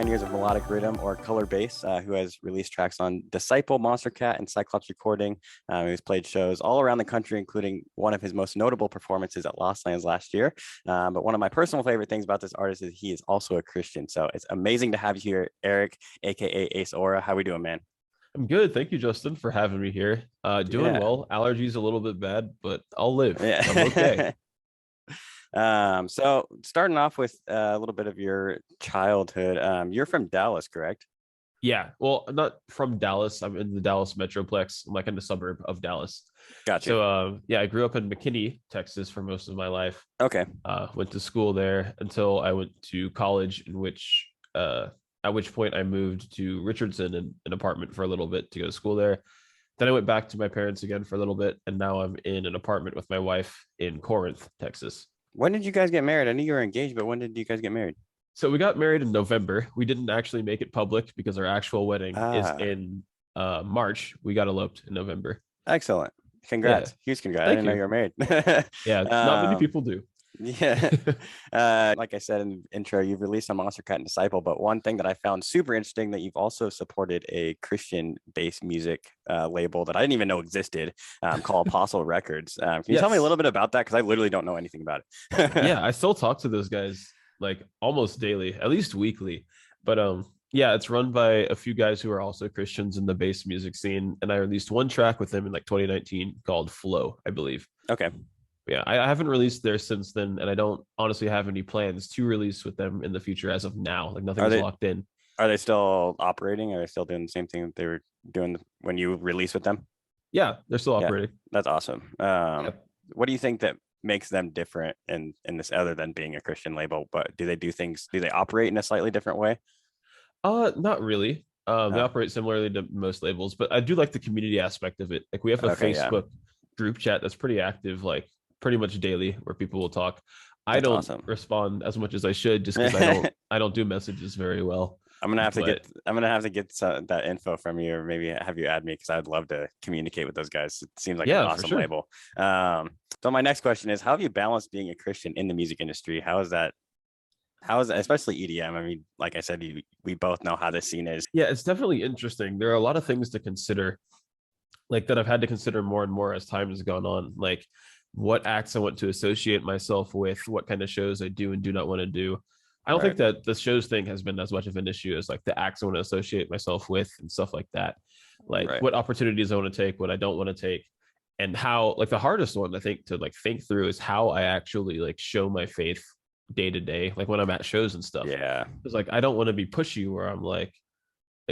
pioneers of melodic rhythm or color bass, who has released tracks on Disciple, Monster Cat, and Cyclops Recording. He's played shows all around the country, including one of his most notable performances at Lost Lands last year. But one of my personal favorite things about this artist is he is also a Christian. So it's amazing to have you here, Eric, aka Ace Aura. How we doing, man? I'm good. Thank you, Justin, for having me here. Doing Yeah. well. Allergies a little bit bad, but I'll live. I'm okay. Yeah. So starting off with a little bit of your childhood, you're from Dallas, correct? Yeah. Well, I'm not from Dallas. I'm in the Dallas Metroplex. I'm like in the suburb of Dallas. Got you. So yeah, I grew up in McKinney, Texas for most of my life. Okay. Went to school there until I went to college, in which at which point I moved to Richardson in an apartment for a little bit to go to school there. Then I went back to my parents again for a little bit, and now I'm in an apartment with my wife in Corinth, Texas. When did you guys get married? I knew you were engaged, but when did you guys get married? So we got married in November. We didn't actually make it public because our actual wedding is Ah, in March. We got eloped in November. excellent. Yeah, Congrats. Huge congrats. I thank didn't know you. you were married. Yeah, not many Um, people do. yeah. Like I said in the intro, you've released on Monster Cat and Disciple, but one thing that I found super interesting that you've also supported a Christian-based music label that I didn't even know existed, called Apostle Records. Can you tell me a little Yes. bit about that? Because I literally don't know anything about it. Yeah, I still talk to those guys like almost daily, at least weekly. But yeah, it's run by a few guys who are also Christians in the bass music scene, and I released one track with them in like 2019 called Flow, I believe. Okay. Yeah, I haven't released there since then, and I don't honestly have any plans to release with them in the future as of now. Like Are nothing's they locked in. are they still operating? Are they still doing the same thing that they were doing when you released with them? Yeah, they're still Yeah, operating. that's awesome. Yeah. What do you think that makes them different in this other than being a Christian label? But do they do things? Do they operate in a slightly different way? Not really. They Oh, operate similarly to most labels, but I do like the community aspect of it. Like we have a okay, yeah, Facebook group chat that's pretty active, like pretty much daily, where people will talk. I that's don't awesome. respond as much as I should, just because I don't do messages very well. But I'm gonna have to get that info from you, or maybe have you add me because I'd love to communicate with those guys. It seems like an yeah, for awesome sure. label. So my next question is, how have you balanced being a Christian in the music industry? How is that? How is that, especially EDM? I mean, like I said, we both know how this scene is. Yeah, it's definitely interesting. There are a lot of things to consider, like that I've had to consider more and more as time has gone on. Like what acts I want to associate myself with, what kind of shows I do and do not want to do. I don't Right, think that the shows thing has been as much of an issue as like the acts I want to associate myself with and stuff like that. Like right, what opportunities I want to take, what I don't want to take, and how like the hardest one I think to like think through is how I actually like show my faith day to day, like when I'm at shows and stuff. yeah, Because like I don't want to be pushy where I'm like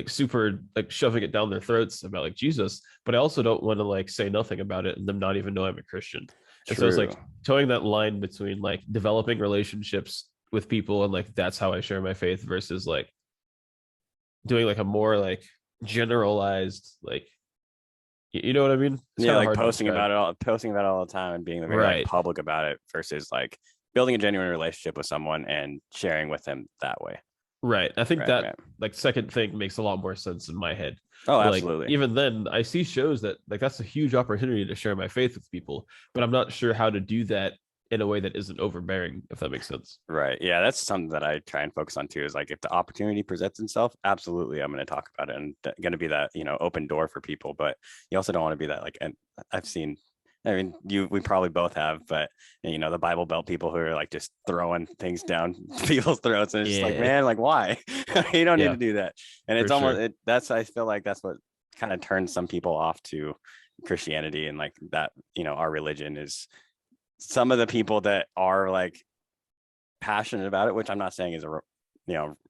super like shoving it down their throats about like Jesus, but I also don't want to like say nothing about it and them not even know I'm a Christian. And so it's true. like towing that line between like developing relationships with people and like that's how I share my faith versus like doing like a more like generalized like you know what I mean? It's Yeah, kind of like hard to describe. posting about it all the time and being very like Right. public about it versus like building a genuine relationship with someone and sharing with them that way. Right. I think Right, that right. like second thing makes a lot more sense in my head. Oh, But like absolutely. even then I see shows that like that's a huge opportunity to share my faith with people, but I'm not sure how to do that in a way that isn't overbearing, if that makes sense. Right. Yeah, that's something that I try and focus on too. Is like if the opportunity presents itself, absolutely, I'm going to talk about it and going to be that open door for people. But you also don't want to be that like. And I've seen. I mean, we probably both have, but the Bible Belt people who are like just throwing things down people's throats, and it's just like, Yeah. man, like why? You don't need to Yeah, do that. And for it's almost sure. that's I feel like that's what kind of turns some people off to Christianity and like that. Our religion is some of the people that are like passionate about it, which I'm not saying is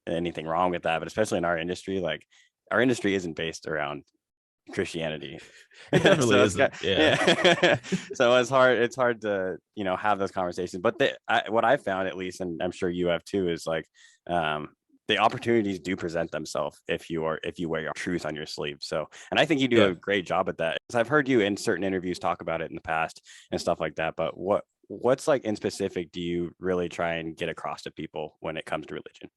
anything wrong with that, but especially in our industry, like our industry isn't based around Christianity. It definitely So it's got isn't. Yeah. yeah. So it's hard to have those conversations. But what I found at least, and I'm sure you have too, is like the opportunities do present themselves if you wear your truth on your sleeve. So, and I think you do Yeah. a great job at that. 'Cause I've heard you in certain interviews talk about it in the past and stuff like that. But what's like in specific do you really try and get across to people when it comes to religion?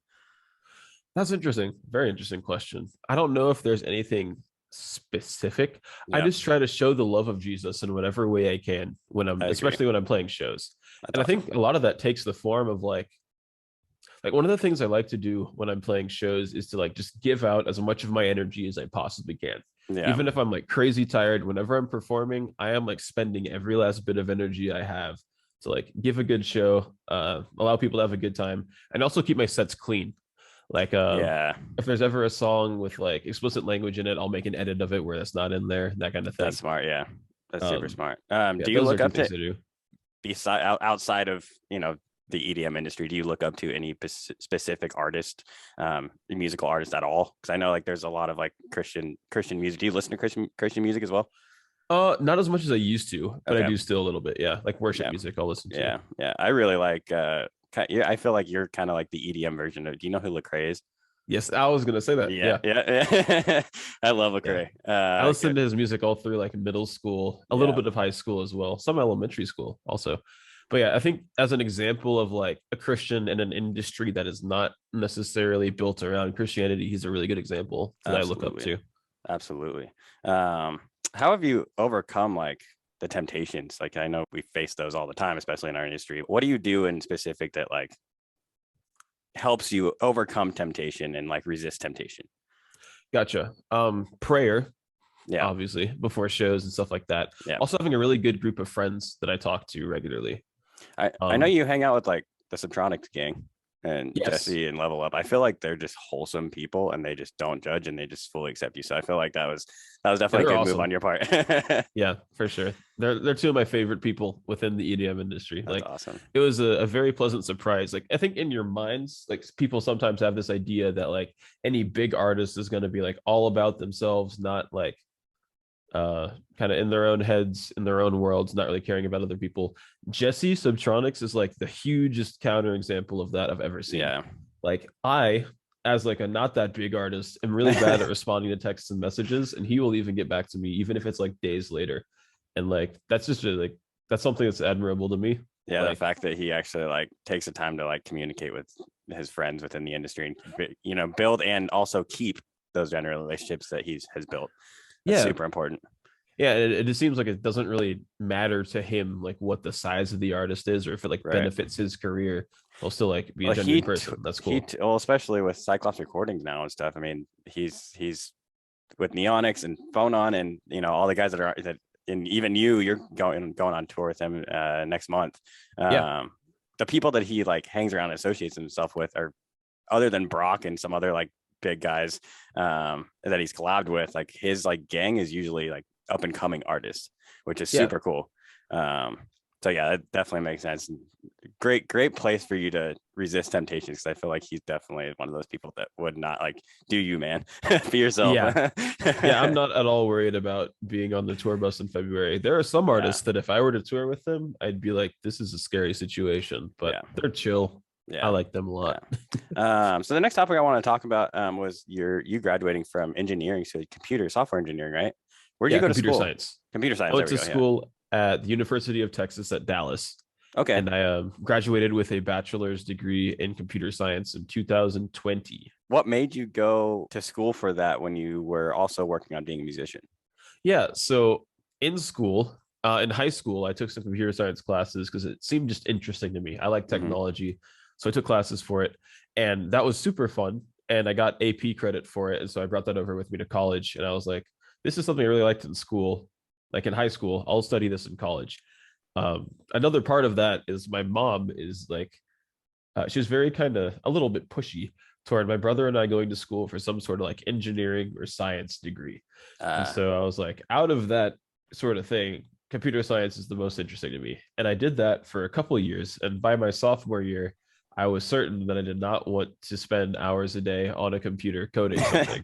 That's interesting. Very interesting question. I don't know if there's anything specific. I Yeah, just try to show the love of Jesus in whatever way I can when I'm, I agree. especially when I'm playing shows. That's And I awesome. think a lot of that takes the form of like Like one of the things I like to do when I'm playing shows is to like just give out as much of my energy as I possibly can. Yeah, Even if I'm like crazy tired, whenever I'm performing, I am like spending every last bit of energy I have to like give a good show, allow people to have a good time, and also keep my sets clean. Like yeah, if there's ever a song with like explicit language in it, I'll make an edit of it where that's not in there, that kind of that's thing. smart. Yeah, that's super Um, smart. yeah, Do you those are look two up to things I do. outside of the EDM industry? Do you look up to any specific artist, musical artist at all? Because I know like there's a lot of like Christian music. Do you listen to Christian music as well? Not as much as I used to, but I Okay. do still a little bit. Yeah, like worship Yeah. music I'll listen to. Yeah. I really like yeah, I feel like you're kind of like the EDM version of, do you know who Lecrae is? Yes, I was gonna say that. Yeah, Yeah, yeah. I love yeah. Lecrae. I listened Good. to his music all through like middle school, a little Yeah, bit of high school as well, some elementary school also. But yeah, I think as an example of like a Christian in an industry that is not necessarily built around Christianity, he's a really good example that I look up absolutely. to. Absolutely. How have you overcome like the temptations? Like I know we face those all the time, especially in our industry. What do you do in specific that like helps you overcome temptation and like resist temptation? Gotcha. Prayer, Yeah, obviously, before shows and stuff like that. yeah. Also having a really good group of friends that I talk to regularly. I know Um, you hang out with like the Subtronics gang and yes. Jesse and Level Up. I feel like they're just wholesome people and they just don't judge and they just fully accept you. So I feel like that was Yeah, definitely they're a good move awesome. on your part. Yeah, for sure. They're two of my favorite people within the EDM industry. That's Like awesome. it was a very pleasant surprise. Like I think in your minds, like people sometimes have this idea that like any big artist is going to be like all about themselves, not like kind of in their own heads, in their own worlds, not really caring about other people. Jesse Subtronics is like the hugest counter example of that I've ever seen. Yeah. Like I, as like a not that big artist, am really bad at responding to texts and messages, and he will even get back to me even if it's like days later. And like that's just really, like that's something that's admirable to me. Yeah, the Like fact that he actually like takes the time to like communicate with his friends within the industry and build and also keep those general relationships that he's has built. That's yeah, super important. yeah, it just seems like it doesn't really matter to him like what the size of the artist is or if it like Right. benefits his career. He'll still like be a Well, genuine person. That's cool. well, especially with Cyclops recordings now and stuff. I mean, he's with Neonics and Phonon and all the guys that are that, and even you're going on tour with him next month. Yeah, The people that he like hangs around and associates himself with are, other than Brock and some other like big guys that he's collabed with, like his like gang is usually like up and coming artists, which is yeah, super cool. So yeah, that definitely makes sense. Great place for you to resist temptations, because I feel like he's definitely one of those people that would not like, do you, man. Be yourself. yeah. Yeah, I'm not at all worried about being on the tour bus in February. There are some Yeah, artists that if I were to tour with them, I'd be like, this is a scary situation, but yeah, they're chill. I yeah. like them a Yeah. lot. So the next topic I want to talk about was you graduating from engineering to computer software engineering, right? Where'd you Yeah, go to computer school? science. Computer I science. There went we to go. Yeah. school at the University of Texas at Dallas, Okay. and I graduated with a bachelor's degree in computer science in 2020. What made you go to school for that when you were also working on being a musician? Yeah, so in school, in high school, I took some computer science classes because it seemed just interesting to me. I like Hmm. technology, so I took classes for it, and that was super fun. And I got AP credit for it, and so I brought that over with me to college. And I was like, "This is something I really liked in school, like in high school. I'll study this in college." Another part of that is my mom is like, she was very kind of a little bit pushy toward my brother and I going to school for some sort of like engineering or science degree. And Uh, so I was like, out of that sort of thing, computer science is the most interesting to me. And I did that for a couple of years. And by my sophomore year, I was certain that I did not want to spend hours a day on a computer coding something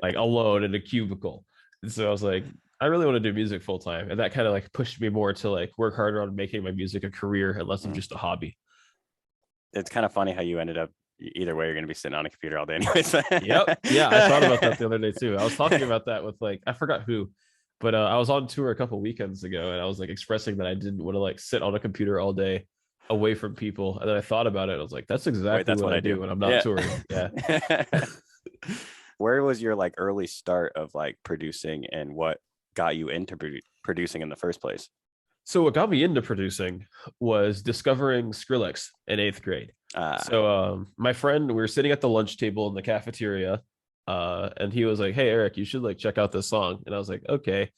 like alone in a cubicle. And so I was like, I really want to do music full time. And that kind of like pushed me more to like work harder on making my music a career and less of just a hobby. it's kind of funny how you ended up, either way, you're going to be sitting on a computer all day anyways. Yep. Yeah, I thought about that the other day too. I was talking about that with like I forgot who, but I was on tour a couple weekends ago and I was like expressing that I didn't want to like sit on a computer all day away from people. And then I thought about it. And I was like, that's Wait, exactly that's what what I I do do. when I'm not Yeah. touring. Yeah. Where was your like early start of like producing, and what got you into producing in the first place? So what got me into producing was discovering Skrillex in eighth grade. Uh, So my friend, we were sitting at the lunch table in the cafeteria, and he was like, "Hey Eric, you should like check out this song." And I was like, "Okay."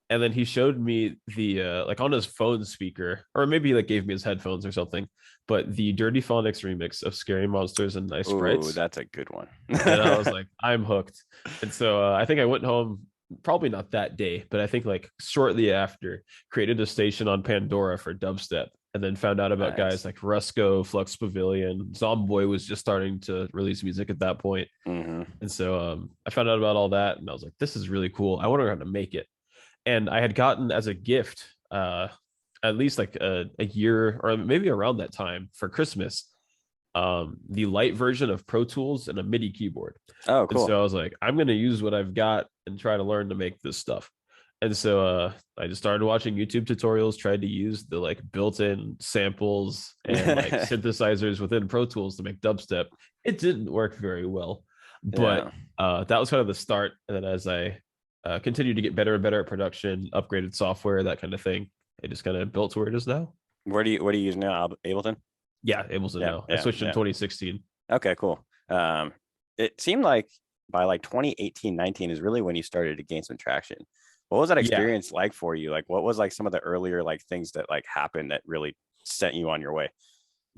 And then he showed me the like on his phone speaker, or maybe he like gave me his headphones or something, but the Dirty Phonics remix of Scary Monsters and Nice Ooh, Sprites. that's a good one. And I was like, I'm hooked. And so I think I went home, probably not that day, but I think like shortly after, created a station on Pandora for dubstep, and then found out about guys Nice. like Rusko, Flux Pavilion. Zomboy was just starting to release music at that point. Hmm. And so I found out about all that, and I was like, this is really cool. I wonder how to make it. And I had gotten as a gift, at least like a year or maybe around that time for Christmas, the light version of Pro Tools and a MIDI keyboard. Oh, And cool. so I was like, I'm going to use what I've got and try to learn to make this stuff. And so I just started watching YouTube tutorials, tried to use the like built-in samples and like synthesizers within Pro Tools to make dubstep. It didn't work very well, but Yeah. that was kind of the start. And then as I continued to get better and better at production, upgraded software, that kind of thing, it just kind of built to where it is now. What do you use now? Ableton? Yeah, Ableton Yeah, now. I yeah, switched in yeah. 2016. Okay, cool. It seemed like by like 2018, 19 is really when you started to gain some traction. What was that Yeah, experience like for you? Like, what was like some of the earlier like things that like happened that really sent you on your way?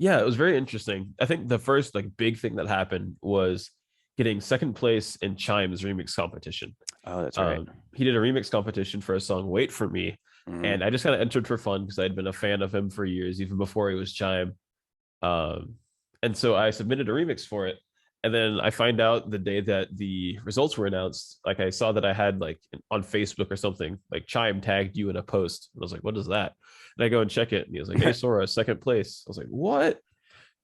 yeah, it was very interesting. I think the first like big thing that happened was getting second place in Chime's remix competition. Oh, that's right. He did a remix competition for a song "Wait for Me," Hmm. and I just kind of entered for fun because I'd been a fan of him for years, even before he was Chime. Um, and so I submitted a remix for it. And then I find out the day that the results were announced, like I saw that I had like on Facebook or something, like Chime tagged you in a post. And I was like, what is that? And I go and check it. And he was like, hey, Sora, second place. I was like, what?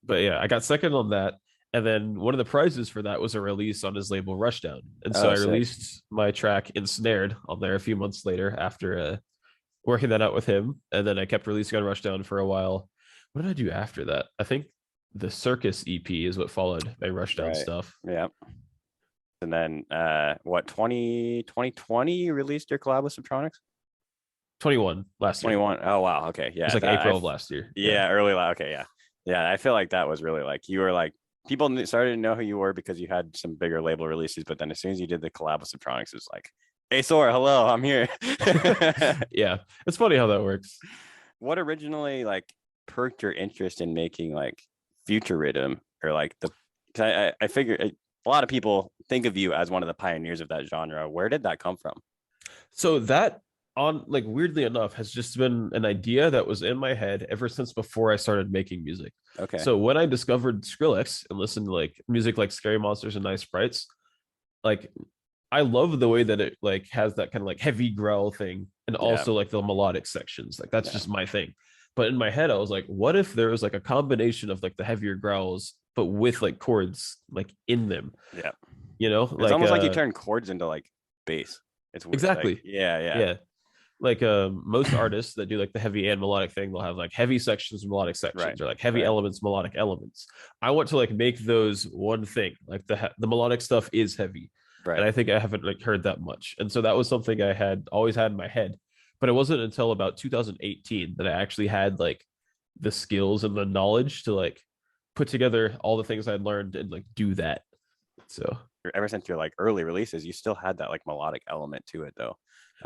But yeah, I got second on that. And then one of the prizes for that was a release on his label Rushdown. And so Oh, I sick. released my track Ensnared on there a few months later after working that out with him. And then I kept releasing on Rushdown for a while. What did I do after that? I think the Circus EP is what followed my Rushdown Right. stuff. Yeah. And then what 2020 you released your collab with Subtronics? 21 last year. 21. Oh wow. Okay. It was Yeah. like That I April of last year. Yeah. yeah, early okay, yeah. Yeah, I feel like that was really like you were like people started to know who you were because you had some bigger label releases, but then as soon as you did the collab with Subtronics, it was like, hey Sora, hello, I'm here. Yeah. It's funny how that works. What originally like perked your interest in making like future rhythm or like the 'cause I figure a lot of people think of you as one of the pioneers of that genre. Where did that come from? So that on like weirdly enough has just been an idea that was in my head ever since before I started making music. Okay. So when I discovered Skrillex and listened to like music like Scary Monsters and Nice Sprites, like I love the way that it like has that kind of like heavy growl thing and Yeah. also like the melodic sections. Like that's Yeah. just my thing. But in my head, I was like, what if there was like a combination of like the heavier growls, but with like chords like in them, Yeah. you know? It's Like almost like you turn chords into like bass. It's like exactly. yeah, yeah. Yeah. Like most artists that do like the heavy and melodic thing, they'll have like heavy sections, melodic Right. sections, or like heavy Right. elements, melodic elements. I want to like make those one thing. Like the melodic stuff is heavy, and Right. I think I haven't like heard that much. And so that was something I had always had in my head, but it wasn't until about 2018 that I actually had like the skills and the knowledge to like put together all the things I'd learned and like do that. So Ever since your like early releases, you still had that like melodic element to it though.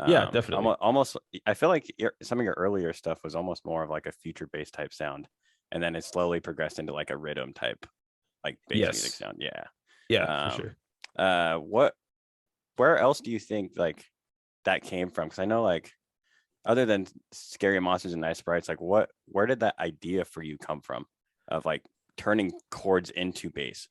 yeah, definitely. Almost I feel like some of your earlier stuff was almost more of like a future bass type sound, and then it slowly progressed into like a rhythm type like bass music Yes. sound. Yeah. Yeah, for Um, sure. what where else do you think like that came from? Because I know like other than scary monsters and nice sprites, like where did that idea for you come from of like turning chords into bass?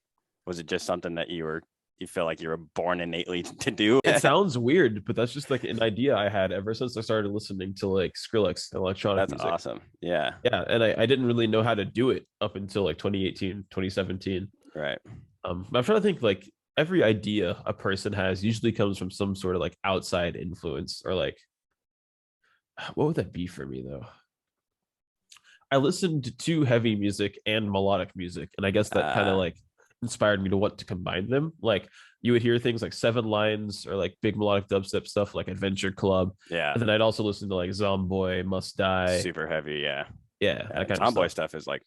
Was it just something that you feel like you were born innately to do? It sounds weird, but that's just like an idea I had ever since I started listening to like Skrillex and electronic That's music. awesome. Yeah. Yeah. And I didn't really know how to do it up until like 2018, 2017. Right. But I'm trying to think like every idea a person has usually comes from some sort of like outside influence or like, what would that be for me though? I listened to heavy music and melodic music, and I guess that kind of Uh like inspired me to want to combine them. Like you would hear things like Seven Lines or like big melodic dubstep stuff like Adventure Club, yeah. and then I'd also listen to like Zomboy, Must Die, Super heavy. Yeah. yeah, Yeah. that kind of Tomboy stuff. stuff is like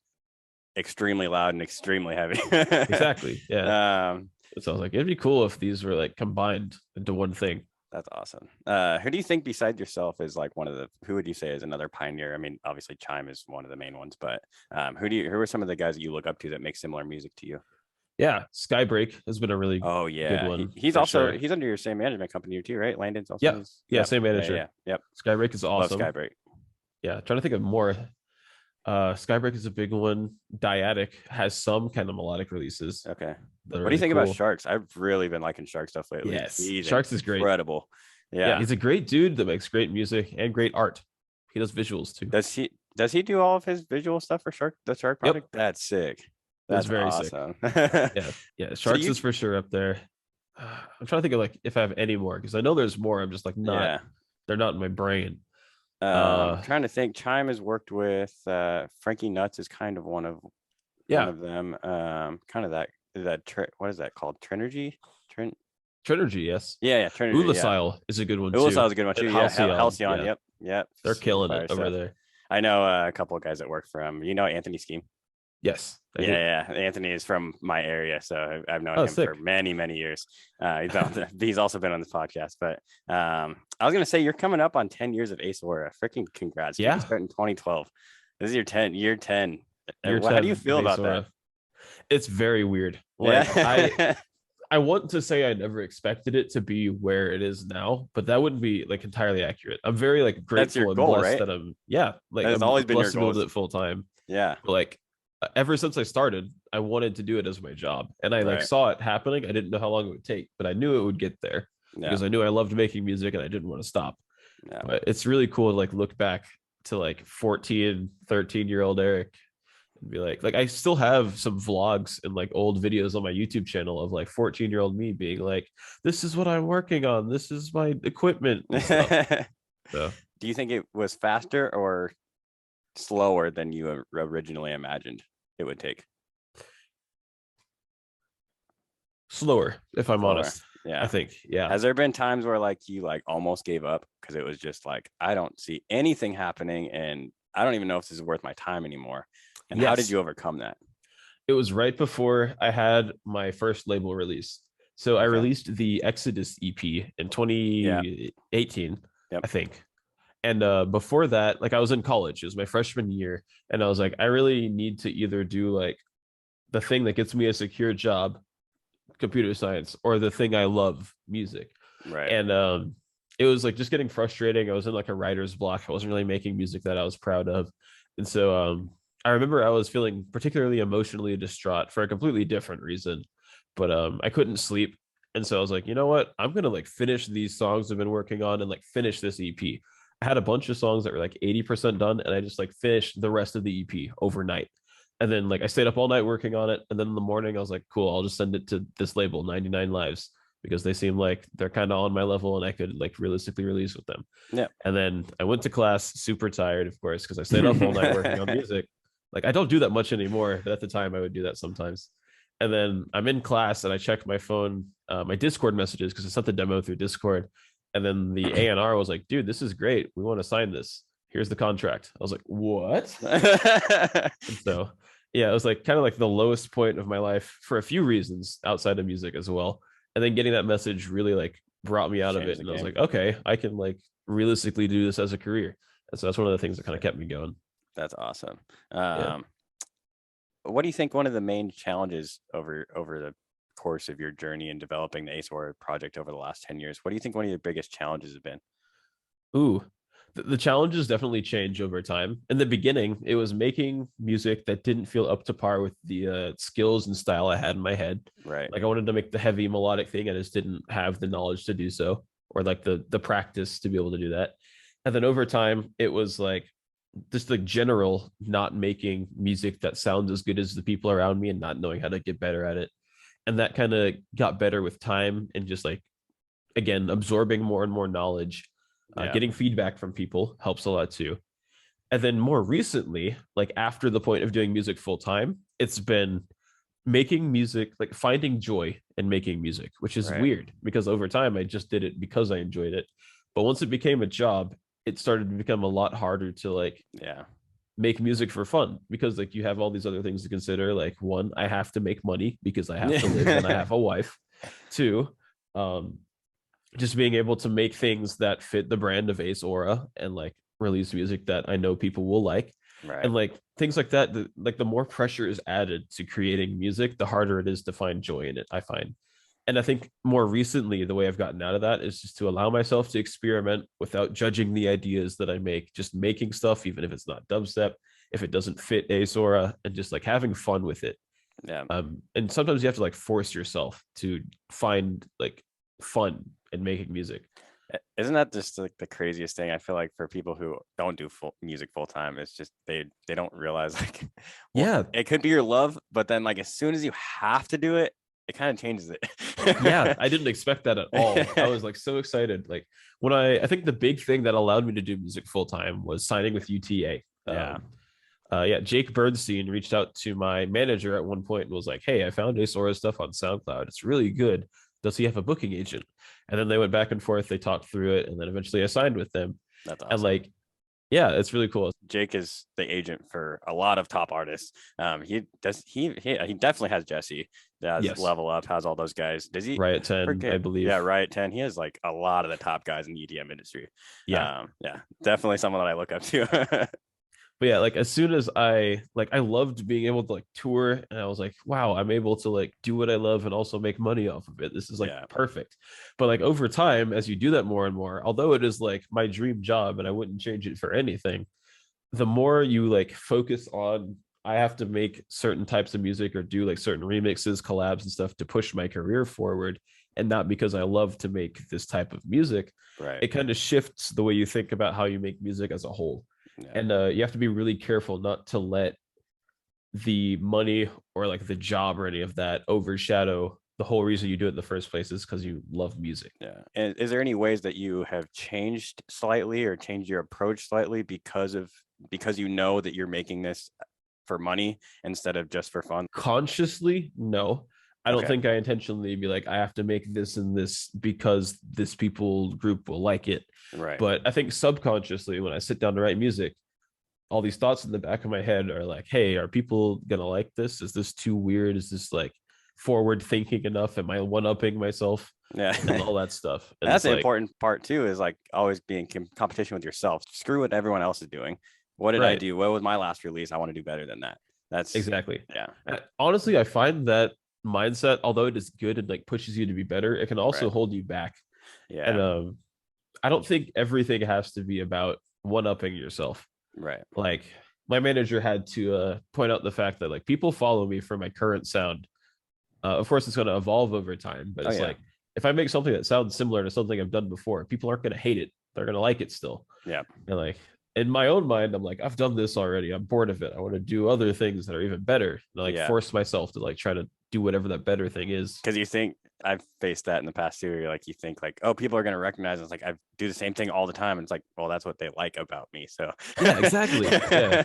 extremely loud and extremely heavy. Exactly. Yeah. Um, So I was like, it'd be cool if these were like combined into one thing. that's awesome. Who do you think besides yourself is like one of the, who would you say is another pioneer? I mean, obviously Chime is one of the main ones, but who are some of the guys that you look up to that make similar music to you? Yeah. Skybreak has been a really Oh good yeah, one. he's for also sure. he's under your same management company too, right? Landon's also Yep. his. Yeah. Yep. Same Yeah, manager. yeah, yep. Skybreak is Love awesome. Skybreak. Yeah. Trying to think of more. Skybreak is a big one. Dyadic has some kind of melodic releases Okay. that are What do you really think about cool. Sharks? I've really been liking Shark stuff lately. Yes. He's Sharks is great. incredible. Yeah. Yeah. He's a great dude that makes great music and great art. He does visuals too. Does he do all of his visual stuff for the Shark Yep. project? That's sick. It's That's very sick. awesome. Yeah. Yeah. So do Sharks you, is for sure up there. I'm trying to think of like if I have any more because I know there's more. I'm just like not, yeah. they're not in my brain. Trying to think. Chime has worked with Frankie Nuts is kind of one of Yeah. them. Kind of what is that called? Trinergy? Trinergy, yes. Yeah, Trinergy. Yeah. Ulasile is a good one too. Ulasile is a good one too. And Yeah, Halcyon. Halcyon. Yeah. Yep. They're Super killing fire it over stuff. there. I know a couple of guys that work for him. You know Anthony Scheme? Yes. Yeah. Anthony is from my area, so I've known him sick. for many years. He's also been on this podcast. But I was gonna say you're coming up on 10 years of Ace Aura. Freaking congrats! Yeah. You started in 2012. This is year 10. Year How 10 do you feel of Ace about that? Aura. It's very weird. Like Yeah. I want to say I never expected it to be where it is now, but that wouldn't be like entirely accurate. I'm very like That's your grateful and goal, blessed right? that That's I'm always been your blessed to be able to goal. do it full time. Yeah. But like ever since I started, I wanted to do it as my job, and I like Right. saw it happening. I didn't know how long it would take, but I knew it would get there Yeah. because I knew I loved making music and I didn't want to stop. Yeah. But it's really cool to like look back to like 14, 13-year-old Eric and be like I still have some vlogs and like old videos on my YouTube channel of like 14-year-old me being like, this is what I'm working on. This is my equipment and stuff. So Do you think it was faster or slower than you originally imagined it would take? slower, if I'm Slower. honest. Yeah. I think. Yeah. Has there been times where like you like almost gave up because it was just like, I don't see anything happening and I don't even know if this is worth my time anymore? And how did Yes. you overcome that? It was right before I had my first label release. So I Okay. released the Exodus EP in 2018, Yep. I think. And before that, like I was in college, it was my freshman year, and I was like, I really need to either do like the thing that gets me a secure job, computer science, or the thing I love, music. Right. And it was like just getting frustrating. I was in like a writer's block. I wasn't really making music that I was proud of. And so I remember I was feeling particularly emotionally distraught for a completely different reason, but I couldn't sleep. And so I was like, you know what? I'm going to like finish these songs I've been working on and like finish this EP. I had a bunch of songs that were like 80% done, and I just like finished the rest of the EP overnight. And then like I stayed up all night working on it. And then in the morning, I was like, cool, I'll just send it to this label, 99 Lives, because they seem like they're kind of on my level and I could like realistically release with them. Yeah. And then I went to class super tired, of course, because I stayed up all night working on music. Like I don't do that much anymore, but at the time I would do that sometimes. And then I'm in class and I check my phone, my Discord messages, because I sent the demo through Discord. And then the A&R was like, dude, this is great. We want to sign this. Here's the contract. I was like, what? And so, yeah, it was like kind of like the lowest point of my life for a few reasons outside of music as well. And then getting that message really like brought me out of it. And I was like, okay, I can like realistically do this as a career. And so that's one of the things that kind of kept me going. That's awesome. Yeah. What do you think one of the main challenges over the course of your journey in developing the Ace Aura project over the last 10 years? What do you think one of your biggest challenges has been? Ooh, the challenges definitely change over time. In the beginning, it was making music that didn't feel up to par with the skills and style I had in my head. Right. Like I wanted to make the heavy melodic thing. I just didn't have the knowledge to do so, or like the practice to be able to do that. And then over time, it was like just like general not making music that sounds as good as the people around me and not knowing how to get better at it. And that kind of got better with time and just like, again, absorbing more and more knowledge. Getting feedback from people helps a lot too. And then more recently, like after the point of doing music full time, it's been making music, like finding joy in making music, which is weird because over time I just did it because I enjoyed it. But once it became a job, it started to become a lot harder to like make music for fun, because like you have all these other things to consider. Like, one, I have to make money because I have to live and I have a wife. Two, um, just being able to make things that fit the brand of Ace Aura and like release music that I know people will like. Right. And like things like that, like the more pressure is added to creating music, the harder it is to find joy in it, I find. And I think more recently, the way I've gotten out of that is just to allow myself to experiment without judging the ideas that I make, just making stuff, even if it's not dubstep, if it doesn't fit Ace Aura, and just like having fun with it. Yeah. And sometimes you have to like force yourself to find like fun in making music. Isn't that just like the craziest thing? I feel like for people who don't do music full time, it's just they don't realize like, well, Yeah. it could be your love, but then like as soon as you have to do it, it kind of changes it. Yeah, I didn't expect that at all. I was like so excited. Like when I think the big thing that allowed me to do music full time was signing with UTA. Yeah. Yeah, Jake Bernstein reached out to my manager at one point and was like, "Hey, I found Ace Aura's stuff on SoundCloud. It's really good. Does he have a booking agent?" And then they went back and forth. They talked through it, and then eventually I signed with them. That's And awesome. like, yeah, it's really cool. Jake is the agent for a lot of top artists. He definitely has Jesse. Does Yes, Level Up, has all those guys. Does he? Riot 10, I Forget. Yeah, believe. Riot 10. He has like a lot of the top guys in the EDM industry. Yeah, Yeah, definitely someone that I look up to. but yeah, like as soon as I loved being able to like tour, and I was like, wow, I'm able to like do what I love and also make money off of it. This is like Yeah. perfect. But like over time, as you do that more and more, although it is like my dream job and I wouldn't change it for anything, the more you like focus on, I have to make certain types of music or do like certain remixes, collabs, and stuff to push my career forward, and not because I love to make this type of music, Right. it kind of shifts the way you think about how you make music as a whole. Yeah. And you have to be really careful not to let the money or like the job or any of that overshadow the whole reason you do it in the first place, is because you love music. Yeah. And is there any ways that you have changed slightly or changed your approach slightly because you know that you're making this for money instead of just for fun? Consciously, no. I don't Okay. think I intentionally be like, I have to make this and this because this people group will like it. Right. But I think subconsciously, when I sit down to write music, all these thoughts in the back of my head are like, hey, are people gonna like this? Is this too weird? Is this like forward thinking enough? Am I one upping myself? Yeah. And all that stuff. And That's it's the like, important part too, is like always being in competition with yourself. Screw what everyone else is doing. What did I right, do? What was my last release? I want to do better than that. That's exactly. yeah. Honestly, I find that mindset, although it is good and like pushes you to be better, it can also Right. hold you back. And Yeah. I don't think everything has to be about one upping yourself. Right. Like my manager had to point out the fact that like people follow me for my current sound. Of course, it's going to evolve over time, but Oh it's yeah. like if I make something that sounds similar to something I've done before, people aren't going to hate it. They're going to like it still. Yeah. And like in my own mind, I'm like, I've done this already. I'm bored of it. I want to do other things that are even better. And I like Yeah. force myself to like try to do whatever that better thing is. Because you think I've faced that in the past too. You're like, you think like, oh, people are gonna recognize. It's like I do the same thing all the time. And it's like, well, that's what they like about me. So Yeah, exactly. Yeah.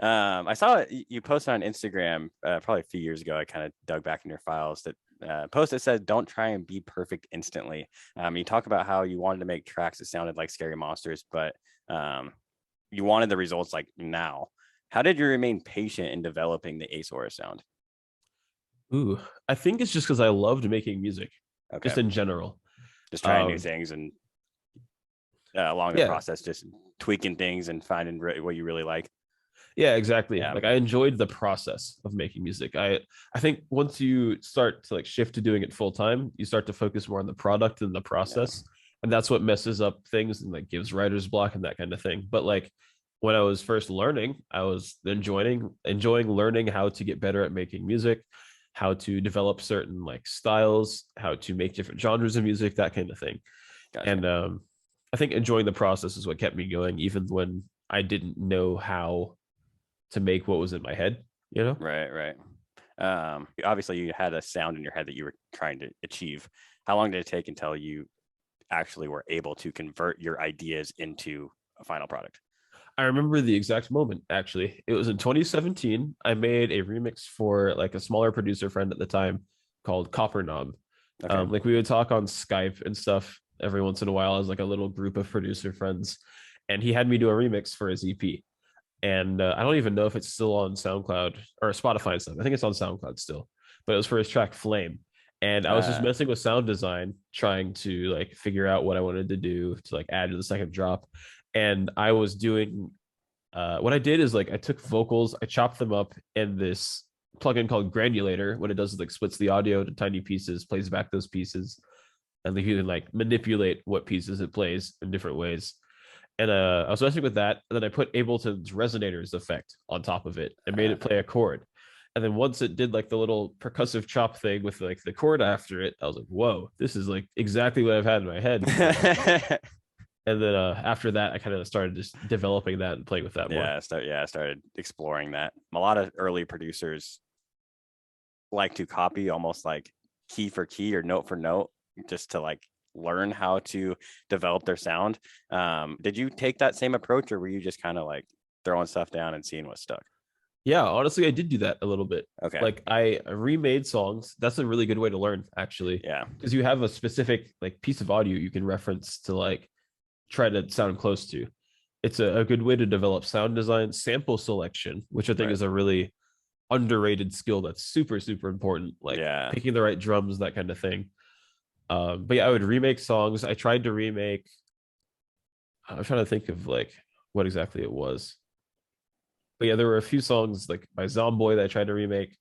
I saw you posted on Instagram probably a few years ago. I kind of dug back in your files that post that says, "Don't try and be perfect instantly." You talk about how you wanted to make tracks that sounded like Scary Monsters, but you wanted the results like now. How did you remain patient in developing the Ace Aura sound? Ooh, I think it's just because I loved making music, Okay, just in general. just trying new Um, things and along the yeah, process, just tweaking things and finding what you really like. yeah, exactly. Yeah, Like I enjoyed the process of making music. I think once you start to like shift to doing it full time, you start to focus more on the product than the yeah, process, and that's what messes up things and like gives writer's block and that kind of thing. But like when I was first learning, I was enjoying learning how to get better at making music, how to develop certain like styles, how to make different genres of music, that kind of thing. gotcha. And I think enjoying the process is what kept me going, even when I didn't know how to make what was in my head, you know? Right, right. Obviously, you had a sound in your head that you were trying to achieve. How long did it take until you actually were able to convert your ideas into a final product? I remember the exact moment, actually. It was in 2017. I made a remix for like a smaller producer friend at the time called Copper Knob. Okay. Like we would talk on Skype and stuff every once in a while as like a little group of producer friends. And he had me do a remix for his EP. and I don't even know if it's still on SoundCloud or Spotify and stuff. I think it's on SoundCloud still, but it was for his track Flame. And I was just Uh, messing with sound design, trying to like figure out what I wanted to do to like add to the second drop. And I was doing what I did is like I took vocals, I chopped them up in this plugin called Granulator. What it does is like splits the audio into tiny pieces, plays back those pieces, and then you can like manipulate what pieces it plays in different ways. And I was messing with that, and then I put Ableton's resonators effect on top of it and made it play a chord. And then once it did like the little percussive chop thing with like the chord after it, I was like, whoa, this is like exactly what I've had in my head. And then after that, I kind of started just developing that and playing with that more. I started exploring that. A lot of early producers like to copy almost like key for key or note for note, just to like learn how to develop their sound. Did you take that same approach, or were you just kind of like throwing stuff down and seeing what stuck? Yeah, honestly, I did do that a little bit. Okay. Like I remade songs. That's a really good way to learn, actually. Yeah. Because you have a specific like piece of audio you can reference to like try to sound close to. It's a good way to develop sound design, sample selection, which I think Right. is a really underrated skill that's super, super important. Like Yeah. picking the right drums, that kind of thing. But yeah, I would remake songs. I tried to remake. I'm trying to think of like what exactly it was. But yeah, there were a few songs like by Zomboy that I tried to remake.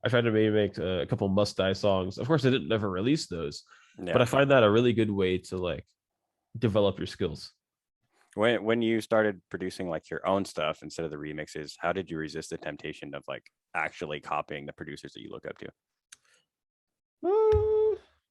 I tried to remake a couple Must Die songs. Of course, I didn't ever release those, Yeah. but I find that a really good way to like develop your skills. When you started producing like your own stuff instead of the remixes, how did you resist the temptation of like actually copying the producers that you look up to?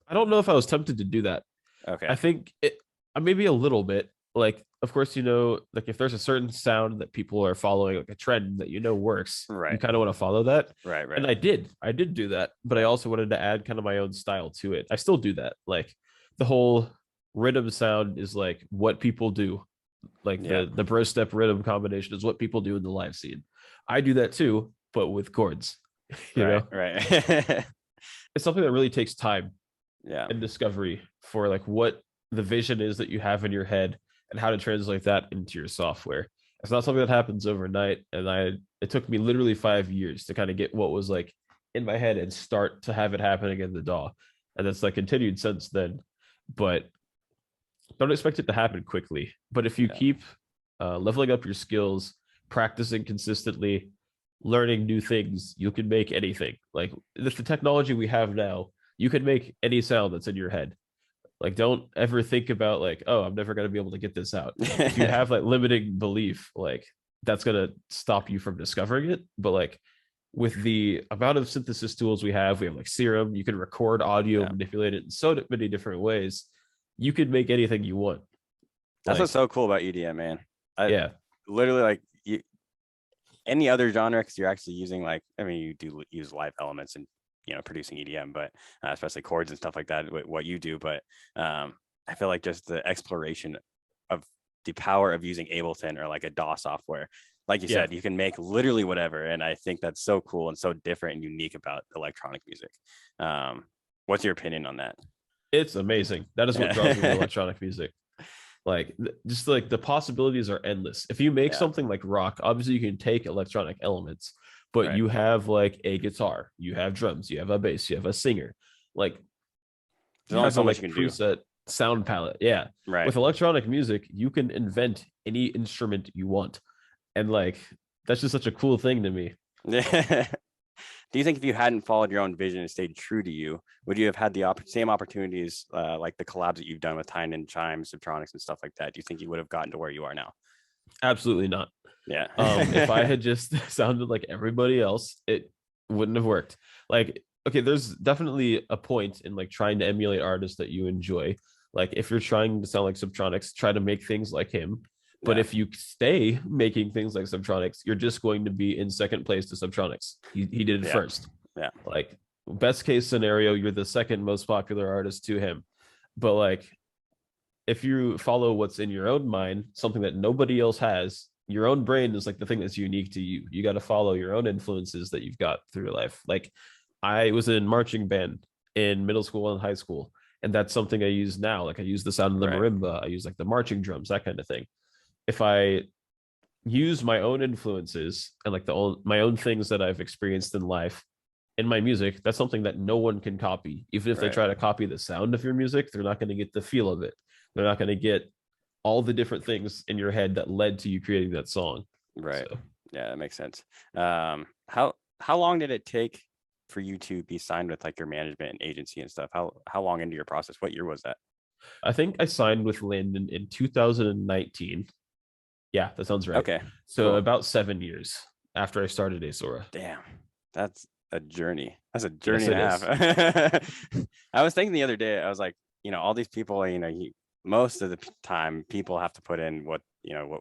I don't know if I was tempted to do that. Okay. I think it maybe a little bit. Like, of course, you know, like if there's a certain sound that people are following, like a trend that you know works, you Right. kind of want to follow that. Right. And I did do that, but I also wanted to add kind of my own style to it. I still do that. Like the whole rhythm sound is like what people do. Like Yeah. the bro step rhythm combination is what people do in the live scene. I do that too, but with chords. You know, Right. it's something that really takes time Yeah. and discovery for like what the vision is that you have in your head and how to translate that into your software. It's not something that happens overnight. And it took me literally 5 years to kind of get what was like in my head and start to have it happening in the DAW. And that's like continued since then. But don't expect it to happen quickly. But if you keep leveling up your skills, practicing consistently, learning new things, you can make anything. Like with the technology we have now, you can make any sound that's in your head. Like don't ever think about like, oh, I'm never going to be able to get this out. If you have like limiting belief, like that's going to stop you from discovering it. But like with the amount of synthesis tools we have like Serum, you can record audio, manipulate it in so many different ways. You could make anything you want. That's what's so cool about EDM, man. Yeah. Literally like any other genre, because you're actually using like, I mean, you do use live elements and, you know, producing EDM, but especially chords and stuff like that, what you do. But I feel like just the exploration of the power of using Ableton or like a DAW software, like you said, you can make literally whatever. And I think that's so cool and so different and unique about electronic music. What's your opinion on that? It's amazing. That is what draws me to electronic music. Like just like the possibilities are endless. If you make something like rock, obviously you can take electronic elements, but you have like a guitar, you have drums, you have a bass, you have a singer. Like there's only so much you can preset sound palette. Yeah. Right. With electronic music, you can invent any instrument you want. And like that's just such a cool thing to me. Yeah. Do you think if you hadn't followed your own vision and stayed true to you, would you have had the same opportunities like the collabs that you've done with Tynan, Chimes, Subtronics, and stuff like that? Do you think you would have gotten to where you are now? Absolutely not. Yeah. If I had just sounded like everybody else, it wouldn't have worked. Like, okay, there's definitely a point in like trying to emulate artists that you enjoy. Like if you're trying to sound like Subtronics, try to make things like him. But if you stay making things like Subtronics, you're just going to be in second place to Subtronics. He did it first. Yeah. Like best case scenario, you're the second most popular artist to him. But like if you follow what's in your own mind, something that nobody else has, your own brain is like the thing that's unique to you. You got to follow your own influences that you've got through life. Like I was in marching band in middle school and high school, and that's something I use now. Like I use the sound of the marimba, I use like the marching drums, that kind of thing. If I use my own influences and like my own things that I've experienced in life in my music. That's something that no one can copy. Even if they Right. try to copy the sound of your music, they're not going to get the feel of it. They're not going to get all the different things in your head that led to you creating that song. So Right. Yeah, that makes sense. How long did it take for you to be signed with like your management and agency and stuff? How long into your process? What year was that? I think I signed with Landon in 2019. Yeah, that sounds right. Okay, So cool. about 7 years after I started Asora. Damn, that's a journey. That's a journey Yes, and it a is. half. I was thinking the other day, I was like, all these people, most of the time people have to put in what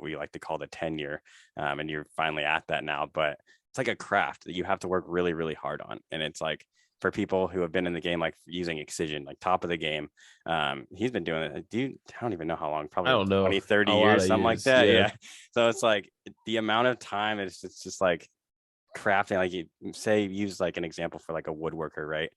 we like to call the tenure, and you're finally at that now. But it's like a craft that you have to work really, really hard on, and it's like for people who have been in the game, like using Excision, like top of the game. He's been doing it. Dude, I don't even know how long, I probably don't know, 20, 30 a lot years, of something like years. that. Yeah. Yeah. So it's like the amount of time is it's just like crafting, like you say, use like an example for like a woodworker, right?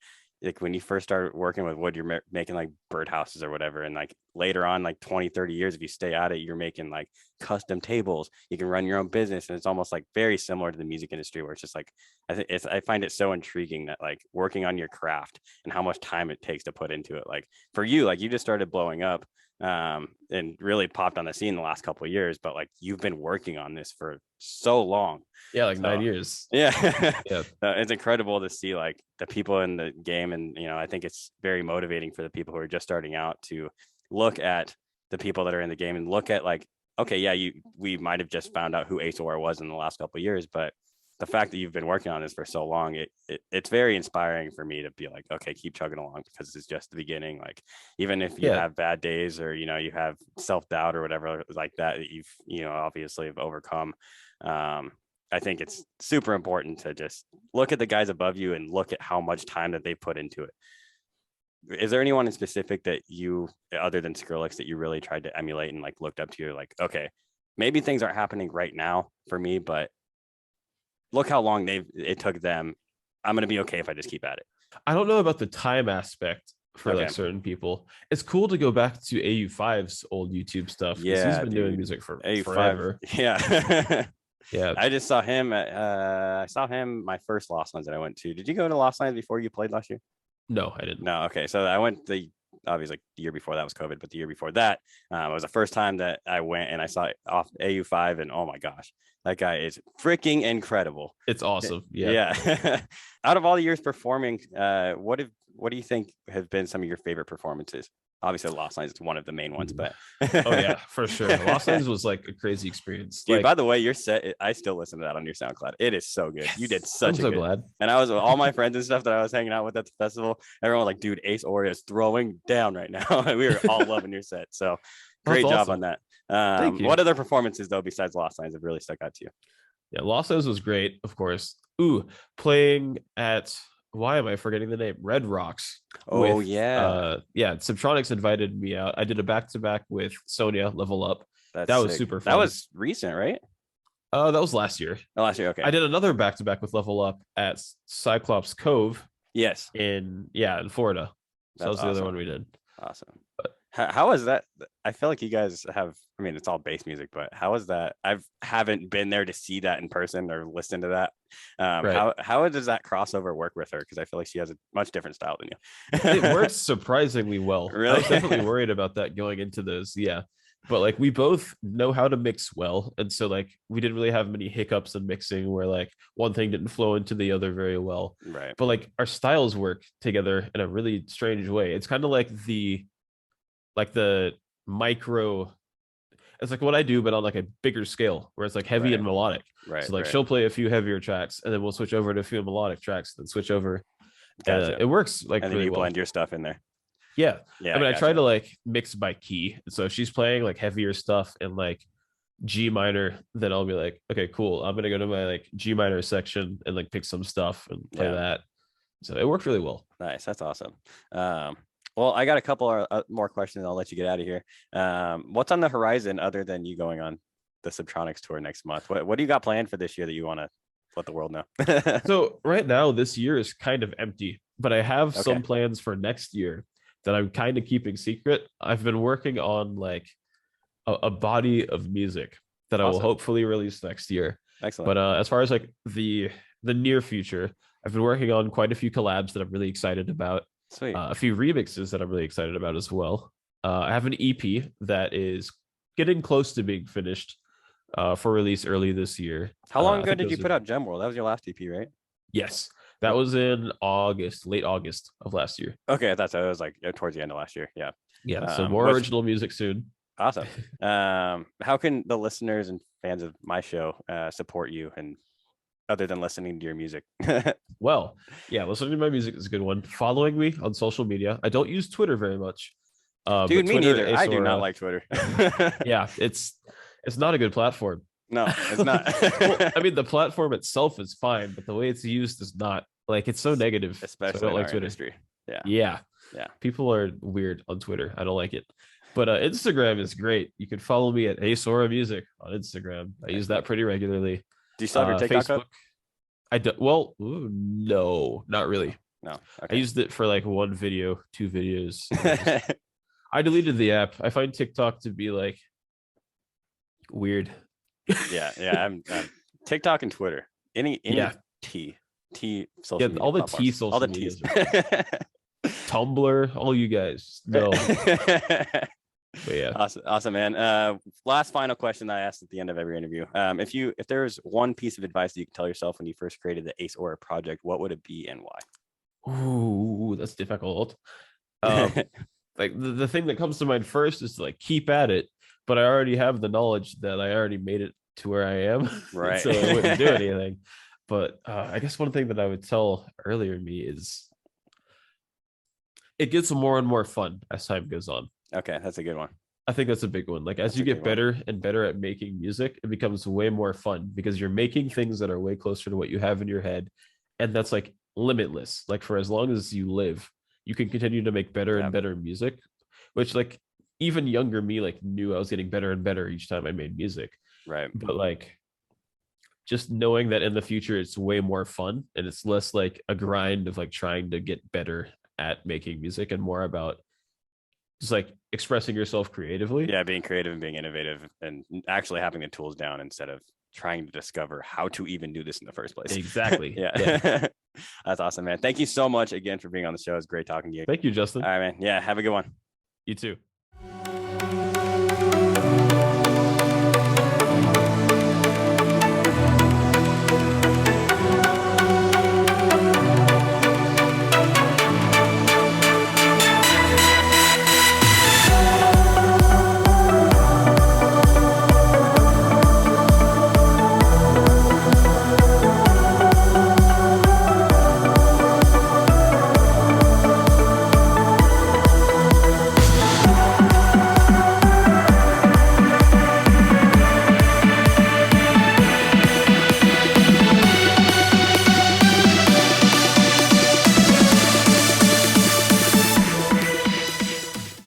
Like when you first start working with wood, you're making like birdhouses or whatever, and like later on, like 20, 30 years, if you stay at it, you're making like custom tables. You can run your own business, and it's almost like very similar to the music industry, where it's just like I find it so intriguing that like working on your craft and how much time it takes to put into it. Like for you, like you just started blowing up, and really popped on the scene the last couple of years, but like you've been working on this for so long. Yeah, like So 9 years. yeah, Yeah. it's incredible to see like the people in the game, and I think it's very motivating for the people who are just starting out to look at the people that are in the game and look at like, okay, yeah, we might have just found out who Azor was in the last couple of years, but the fact that you've been working on this for so long, it's very inspiring for me to be like, okay, keep chugging along, because it's just the beginning. Like even if you Yeah. have bad days, or you have self-doubt or whatever like that you've obviously have overcome, I think it's super important to just look at the guys above you and look at how much time that they put into it. Is there anyone in specific that you, other than Skrillex, that you really tried to emulate and like looked up to? You're like, okay, maybe things aren't happening right now for me, but look how long it took them. I'm gonna be okay if I just keep at it. I don't know about the time aspect for Okay. like certain people. It's cool to go back to AU5's old YouTube stuff because he's Yeah, been doing dude. music for A5. forever. Yeah. Yeah. I just saw him at I saw him my first Lost Lines that I went to. Did you go to Lost Lines before you played last year? No, I didn't. No, okay. So I went obviously the year before that was COVID, but the year before that, it was the first time that I went and I saw it off AU5, and oh my gosh, that guy is freaking incredible. It's awesome. Yeah. Yeah. Out of all the years performing, what do you think have been some of your favorite performances? Obviously, Lost Lines is one of the main ones, but Oh yeah, for sure. Lost Lines was like a crazy experience. dude, Like, by the way, your set, I still listen to that on your SoundCloud. It is so good. You did yes, I'm such a so good. glad. And I was with all my friends and stuff that I was hanging out with at the festival. Everyone was like, dude, Ace Ori is throwing down right now. And we were all loving your set. So That's great job awesome. on that. Thank you. What other performances though, besides Lost Lines, have really stuck out to you? Yeah, Lost Lines was great, of course. Ooh, playing at, why am I forgetting the name? Red Rocks Oh with yeah, yeah, Subtronics invited me out. I did a back-to-back with Sonia Level Up. that's That was sick. super That fun. was recent, right? That was last year. Oh, last year. Okay. I did another back-to-back with Level Up at Cyclops Cove Yes, in Florida. So that that's was the other awesome. one we did. Awesome. How is that? I feel like you guys have, I mean, it's all bass music, but how is that? Haven't been there to see that in person or listen to that. Right. How does that crossover work with her? Because I feel like she has a much different style than It you. works surprisingly well. I Really? was definitely worried about that going into those. Yeah. But like we both know how to mix well. And so like we didn't really have many hiccups in mixing where like one thing didn't flow into the other very well. Right. But like our styles work together in a really strange way. It's kind of like the micro, it's like what I do, but on like a bigger scale where it's like heavy Right. and melodic. Right. So like Right. she'll play a few heavier tracks and then we'll switch over to a few melodic tracks, then switch over. Gotcha. It works like And then really you well. blend your stuff in there. Yeah. Yeah. I mean, I try Gotcha. to like mix by key. So if she's playing like heavier stuff in like G minor, then I'll be like, okay, cool. I'm gonna go to my like G minor section and like pick some stuff and play Yeah. that. So it worked really well. Nice. That's awesome. Well, I got a couple more questions. I'll let you get out of here. What's on the horizon other than you going on the Subtronics tour next month? What do you got planned for this year that you want to let the world know? So right now, this year is kind of empty, but I have Okay. some plans for next year that I'm kind of keeping secret. I've been working on like a body of music that I will Awesome. hopefully release next year. Excellent. But as far as like the near future, I've been working on quite a few collabs that I'm really excited about. Sweet. A few remixes that I'm really excited about as well. I have an EP that is getting close to being finished for release early this year. How long I ago think did you those put are- out Gem World? That was your last EP, right? Yes, that was in August, late August of last year. Okay, that's it was like towards the end of last year. Yeah. Yeah, so more what's original music soon. awesome. How can the listeners and fans of my show support you, and other than listening to your music? Well, yeah, listening to my music is a good one. Following me on social media. I don't use Twitter very much. Dude, but me Twitter, neither. I do not Asora- like Twitter. Yeah, it's not a good platform. No, it's not. Well, I mean, the platform itself is fine, but the way it's used is not. Like, it's so negative. Especially so I don't in like our Twitter. industry. Yeah. Yeah. Yeah. People are weird on Twitter. I don't like it. But Instagram is great. You can follow me at Asora Music on Instagram. I use that pretty regularly. Do you still have your TikTok Facebook. up? I do. Well, no, not really. No. I Okay. used it for like one video, two videos. I deleted the app. I find TikTok to be like weird. Yeah. I'm TikTok and Twitter. Any Yeah. T social Yeah, media all the T platforms. social all the medias T's. Tumblr, all you guys. No. But yeah. Awesome, man. Last final question that I asked at the end of every interview. If there's one piece of advice that you could tell yourself when you first created the Ace Aura project, what would it be and why? Ooh, that's difficult. Like the thing that comes to mind first is to like keep at it, but I already have the knowledge that I already made it to where I am. Right. So I wouldn't do anything. But I guess one thing that I would tell earlier me is it gets more and more fun as time goes on. Okay, that's a good one. I think that's a big one. Like as That's you a get big one. better and better at making music, it becomes way more fun because you're making things that are way closer to what you have in your head. And that's like limitless. Like for as long as you live, you can continue to make better Yeah. and better music, which like even younger me like knew I was getting better and better each time I made music. Right. But like just knowing that in the future it's way more fun and it's less like a grind of like trying to get better at making music and more about just like expressing yourself creatively. Yeah, being creative and being innovative and actually having the tools down instead of trying to discover how to even do this in the first place. Exactly. Yeah. That's awesome, man. Thank you so much again for being on the show. It's great talking to you. Thank you, Justin. All right, man. Yeah, have a good one. You too.